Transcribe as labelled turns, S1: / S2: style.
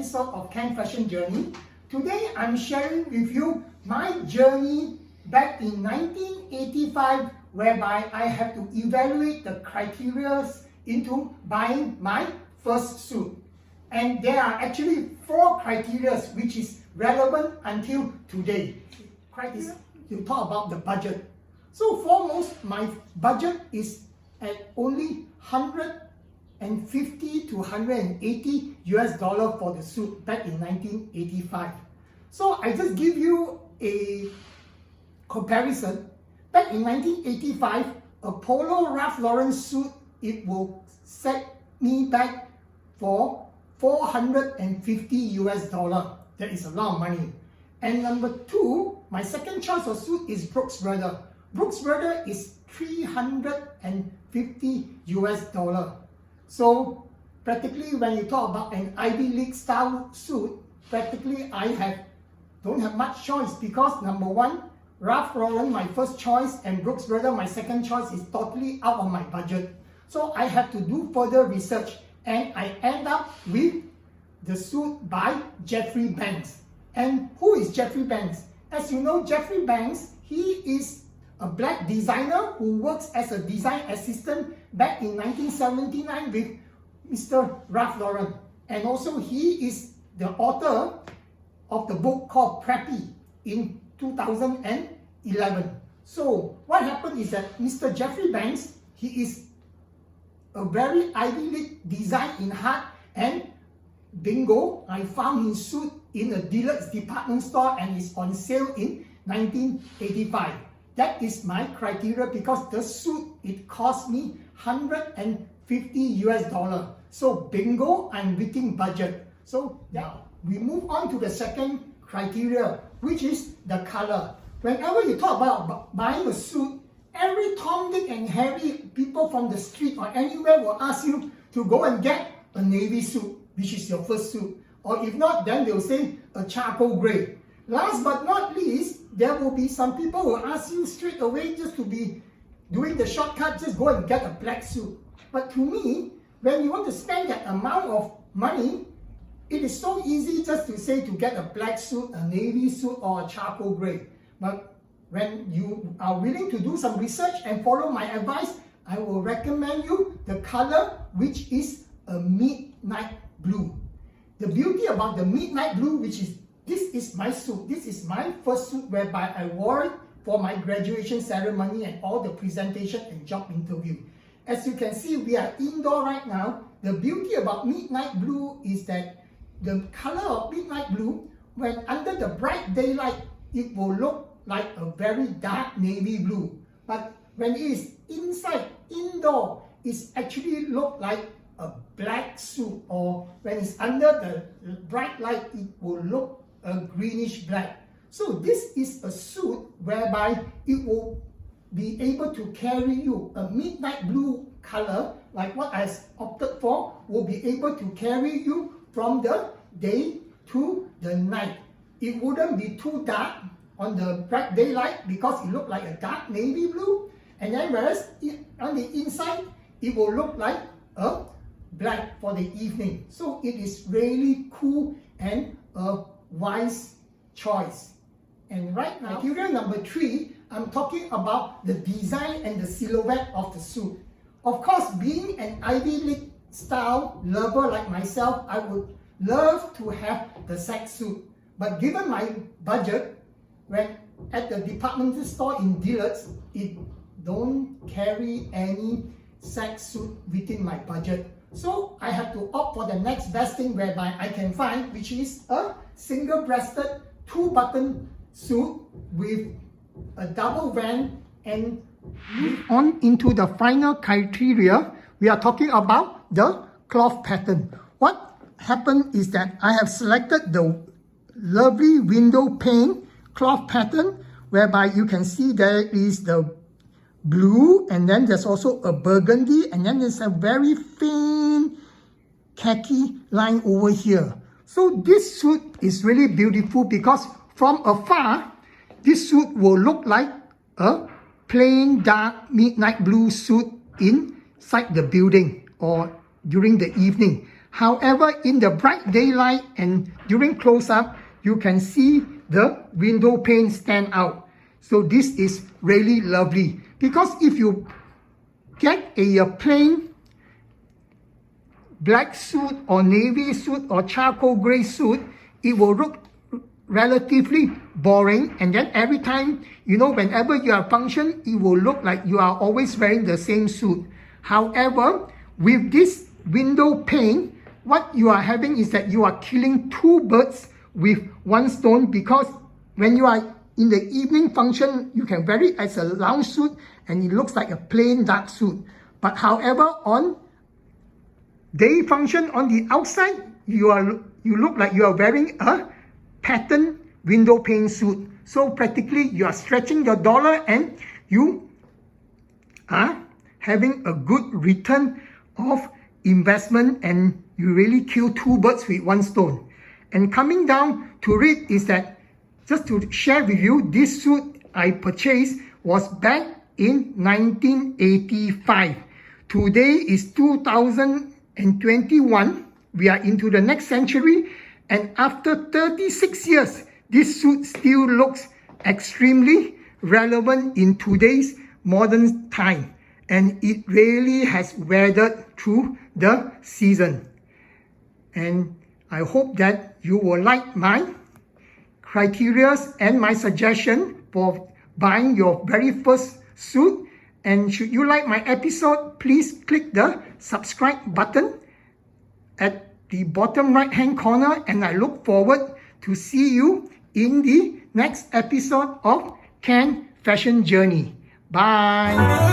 S1: episode of Ken Fashion Journey. Today I'm sharing with you my journey back in 1985, whereby I have to evaluate the criteria into buying my first suit. And there are actually 4 criteria which is relevant until today. Criteria, you talk about the budget. So foremost, my budget is at only $150 to $180 for the suit back in 1985. So I just give you a comparison. Back in 1985, a Polo Ralph Lauren suit, it will set me back for $450. That is a lot of money. And number 2, my second choice of suit is Brooks Brothers. Brooks Brothers is $350. So practically when you talk about an Ivy League style suit, practically I don't have much choice, because number 1, Ralph Lauren, my first choice, and Brooks Brothers, my second choice, is totally out of my budget. So I have to do further research, and I end up with the suit by Jeffrey Banks. And who is Jeffrey Banks? As you know, Jeffrey Banks, he is a black designer who works as a design assistant back in 1979 with Mr. Ralph Lauren. And also he is the author of the book called Preppy in 2011. So what happened is that Mr. Jeffrey Banks, he is a very Ivy League design in heart, and bingo, I found his suit in a deluxe department store and is on sale in 1985. That is my criteria, because the suit, it cost me $150. So bingo, I'm within budget. So now we move on to the second criteria, which is the color. Whenever you talk about buying a suit, every Tom, Dick and Harry, people from the street or anywhere will ask you to go and get a navy suit, which is your first suit. Or if not, then they'll say a charcoal gray. Last but not least, there will be some people who ask you straight away, just to be doing the shortcut, just go and get a black suit. But to me, when you want to spend that amount of money, it is so easy just to say to get a black suit, a navy suit, or a charcoal gray. But when you are willing to do some research and follow my advice, I will recommend you the color, which is a midnight blue. The beauty about the midnight blue, which is, this is my suit. This is my first suit, whereby I wore it for my graduation ceremony and all the presentation and job interview. As you can see, we are indoor right now. The beauty about midnight blue is that the color of midnight blue, when under the bright daylight, it will look like a very dark navy blue. But when it is inside, indoor, it's actually look like a black suit, or when it's under the bright light, it will look a greenish black. So this is a suit whereby it will be able to carry you. A midnight blue color, like what I opted for, will be able to carry you from the day to the night. It wouldn't be too dark on the bright daylight, because it looked like a dark navy blue, and then whereas on the inside, it will look like a black for the evening. So it is really cool and a wise choice. And right now, criteria number 3, I'm talking about the design and the silhouette of the suit. Of course, being an Ivy League style lover like myself, I would love to have the sack suit. But given my budget, when at the department store in Dillard's, it don't carry any sack suit within my budget. So I have to opt for the next best thing whereby I can find, which is a single-breasted 2-button suit with a double vent. And move on into the final criteria, we are talking about the cloth pattern. What happened is that I have selected the lovely window pane cloth pattern, whereby you can see there is the blue, and then there's also a burgundy, and then there's a very faint khaki line over here. So this suit is really beautiful, because from afar, this suit will look like a plain dark midnight blue suit inside the building or during the evening. However, in the bright daylight and during close-up, you can see the window pane stand out. So this is really lovely, because if you get a plain black suit or navy suit or charcoal gray suit, it will look relatively boring, and then every time, whenever you are function, it will look like you are always wearing the same suit. However, with this window pane, what you are having is that you are killing two birds with one stone, because when you are in the evening function, you can wear it as a lounge suit and it looks like a plain dark suit. But however, on day function on the outside, you look like you are wearing a pattern window pane suit. So practically you are stretching your dollar and you are having a good return of investment, and you really kill two birds with one stone. And coming down to it is that, just to share with you, this suit I purchased was back in 1985. Today is 2021. We are into the next century, and after 36 years, this suit still looks extremely relevant in today's modern time, and it really has weathered through the season. And I hope that you will like my criteria and my suggestion for buying your very first suit. And should you like my episode, please click the subscribe button at the bottom right hand corner, and I look forward to see you in the next episode of Ken Fashion Journey. Bye.